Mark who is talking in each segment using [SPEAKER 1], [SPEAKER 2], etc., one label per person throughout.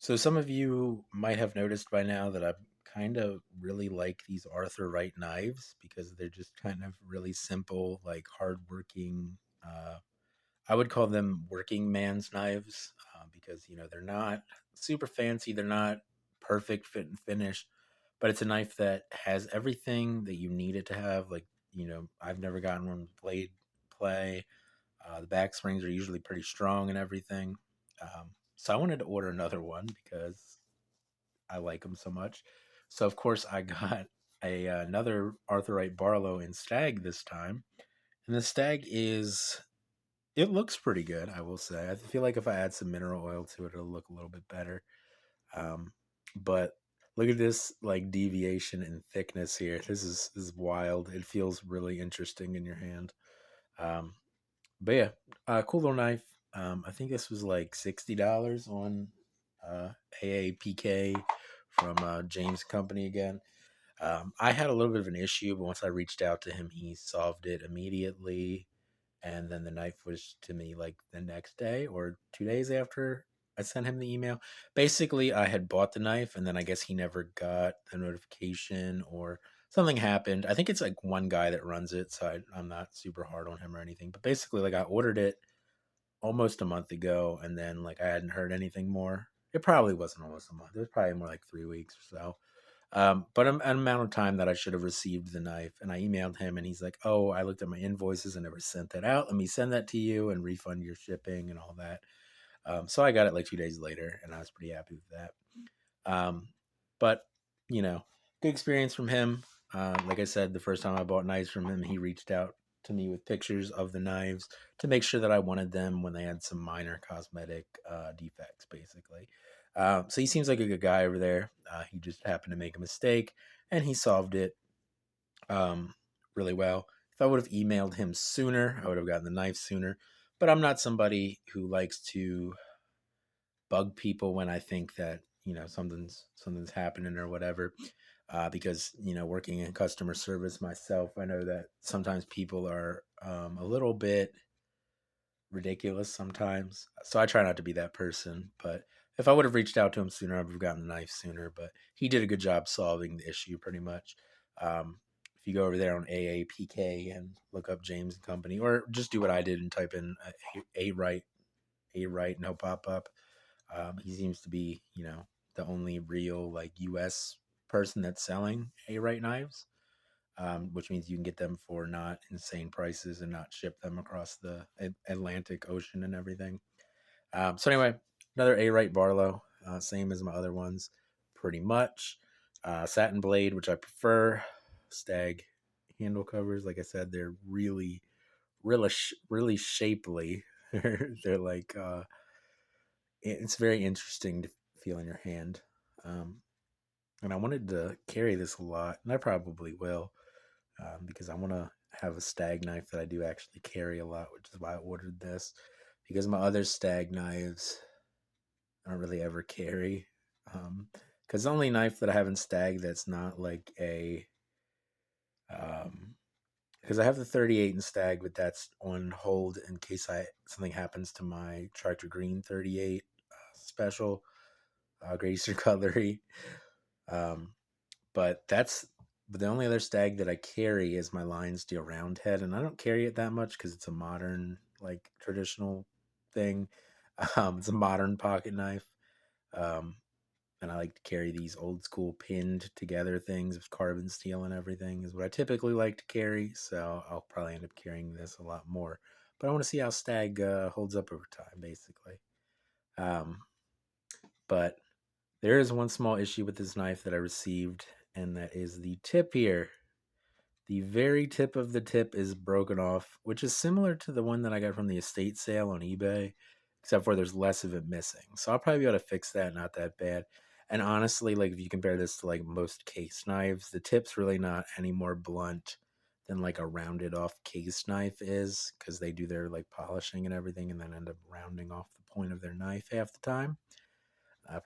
[SPEAKER 1] So some of you might have noticed by now that I kind of really like these Arthur Wright knives because they're just kind of really simple, like hardworking. I would call them working man's knives because they're not super fancy, they're not perfect fit and finish, but it's a knife that has everything that you need it to have. Like I've never gotten one with blade play. The back springs are usually pretty strong and everything. So I wanted to order another one because I like them so much. So of course I got another Arthur Wright Barlow in Stag this time, and the Stag it looks pretty good. I will say. I feel like if I add some mineral oil to it, it'll look a little bit better. Um, but look at this like deviation in thickness here. This is wild. It feels really interesting in your hand. Um, but yeah, cool little knife. I think this was like $60 on AAPK from James Company again. I had a little bit of an issue, but once I reached out to him, he solved it immediately. And then the knife was to me like the next day or 2 days after I sent him the email. Basically, I had bought the knife, and then I guess he never got the notification or something happened. I think it's like one guy that runs it, so I'm not super hard on him or anything. But basically, like I ordered it almost a month ago, and then like I hadn't heard anything more. It probably wasn't almost a month. It was probably more like 3 weeks or so. But an amount of time that I should have received the knife, and I emailed him, and he's like, "Oh, I looked at my invoices and never sent that out. Let me send that to you and refund your shipping and all that." So I got it like 2 days later, and I was pretty happy with that. But you know, good experience from him. Like I said, the first time I bought knives from him, he reached out to me with pictures of the knives to make sure that I wanted them when they had some minor cosmetic defects, basically. So he seems like a good guy over there. He just happened to make a mistake, and he solved it um, really well. If I would have emailed him sooner, I would have gotten the knife sooner. But I'm not somebody who likes to bug people when I think that something's happening or whatever. Because working in customer service myself, I know that sometimes people are a little bit ridiculous sometimes. So I try not to be that person. But if I would have reached out to him sooner, I would have gotten the knife sooner. But he did a good job solving the issue pretty much. If you go over there on AAPK and look up James and Company, or just do what I did and type in a right, and he'll pop up. He seems to be, the only real like U.S. person that's selling A right knives, which means you can get them for not insane prices and not ship them across the Atlantic Ocean and everything. So anyway, another A right Barlow, same as my other ones, pretty much. Satin blade, which I prefer. Stag handle covers, like I said, they're really shapely. They're like it's very interesting to feel in your hand. Um, and I wanted to carry this a lot, and I probably will, because I want to have a stag knife that I do actually carry a lot, which is why I ordered this. Because my other stag knives I don't really ever carry. Because the only knife that I have in stag that's not like um, because I have the 38 in stag, but that's on hold in case I something happens to my Tractor Green 38 special Greaser cutlery. Um, but the only other stag that I carry is my Lion Steel round head, and I don't carry it that much because it's a modern, like traditional thing. It's a modern pocket knife, um, and I like to carry these old school pinned together things with carbon steel and everything. Is what I typically like to carry. So I'll probably end up carrying this a lot more. But I want to see how stag holds up over time, basically. Um, but there is one small issue with this knife that I received, and that is the tip here. The very tip of the tip is broken off, which is similar to the one that I got from the estate sale on eBay, except for there's less of it missing. So I'll probably be able to fix that, not that bad. And honestly, like if you compare this to like most case knives, the tip's really not any more blunt than like a rounded off case knife is, because they do their like polishing and everything and then end up rounding off the point of their knife half the time,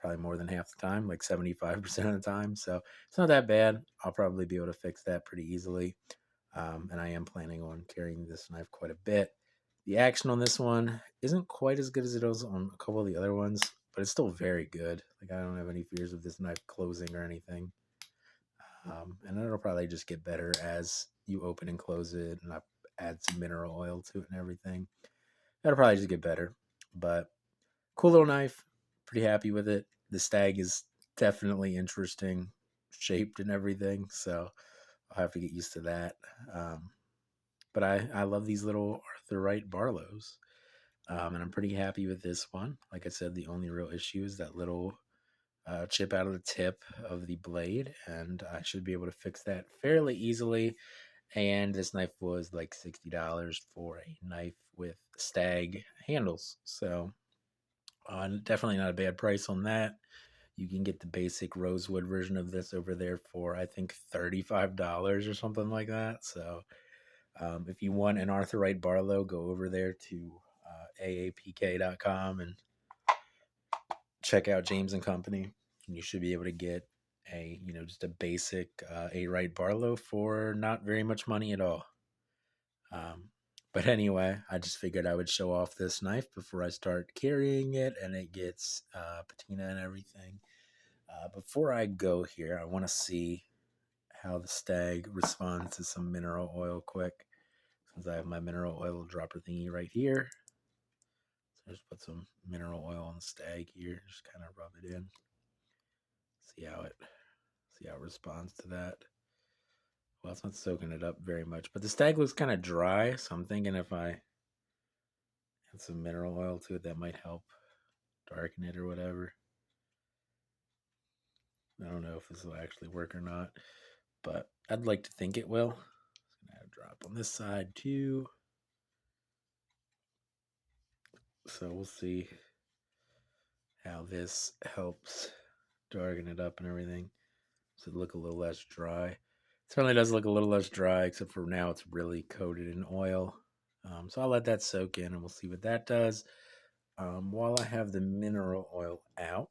[SPEAKER 1] probably more than half the time, like 75% of the time. So it's not that bad. I'll probably be able to fix that pretty easily. And I am planning on carrying this knife quite a bit. The action on this one isn't quite as good as it is on a couple of the other ones. but it's still very good. Like, I don't have any fears of this knife closing or anything. And it'll probably just get better as you open and close it, and I add some mineral oil to it and everything. That'll probably just get better. But cool little knife. Pretty happy with it. The Stag is definitely interesting, shaped and everything. So I'll have to get used to that. Um, but I love these little Arthur Wright Barlows. And I'm pretty happy with this one. Like I said, the only real issue is that little chip out of the tip of the blade, and I should be able to fix that fairly easily. And this knife was like $60 for a knife with Stag handles. So definitely not a bad price on that. You can get the basic rosewood version of this over there for, I think, $35 or something like that. So if you want an Arthur Wright Barlow, go over there to aapk.com and check out James and Company, and you should be able to get a just a basic A Wright Barlow for not very much money at all. Um, but anyway, I just figured I would show off this knife before I start carrying it, and it gets patina and everything. Before I go here, I want to see how the Stag responds to some mineral oil quick, since I have my mineral oil dropper thingy right here. So just put some mineral oil on the Stag here, just kind of rub it in. See how it responds to that. Well, it's not soaking it up very much, but the Stag looks kind of dry, so I'm thinking if I add some mineral oil to it, that might help darken it or whatever. I don't know if this will actually work or not, but I'd like to think it will. I'm gonna add a drop on this side too. So we'll see how this helps darken it up and everything. So it look a little less dry. It certainly does look a little less dry, except for now it's really coated in oil. So I'll let that soak in and we'll see what that does. While I have the mineral oil out,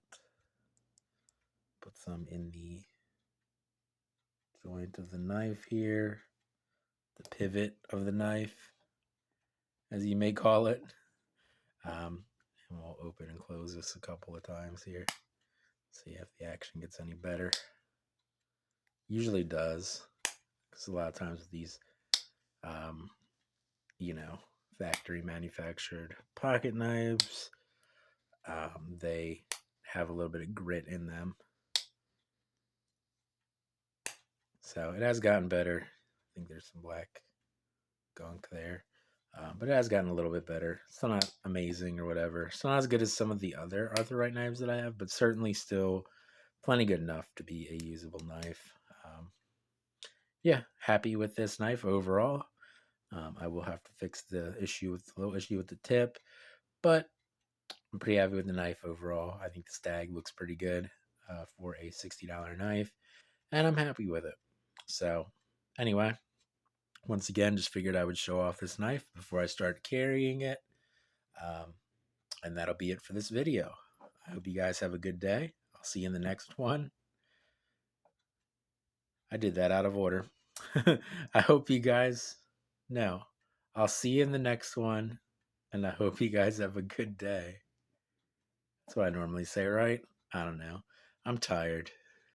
[SPEAKER 1] put some in the joint of the knife here, the pivot of the knife, as you may call it. And we'll open and close this a couple of times here. See if the action gets any better. Usually does, because a lot of times with these, factory manufactured pocket knives, they have a little bit of grit in them. So it has gotten better. I think there's some black gunk there. But it has gotten a little bit better. Still not amazing or whatever. Still not as good as some of the other Arthur Wright knives that I have, but certainly still plenty good enough to be a usable knife. Yeah, happy with this knife overall. I will have to fix the little issue with the tip, but I'm pretty happy with the knife overall. I think the Stag looks pretty good for a $60 knife, and I'm happy with it. So, anyway, once again, just figured I would show off this knife before I start carrying it. And that'll be it for this video. I hope you guys have a good day. I'll see you in the next one. I did that out of order. I hope you guys know. I'll see you in the next one, and I hope you guys have a good day. That's what I normally say, right? I don't know. I'm tired.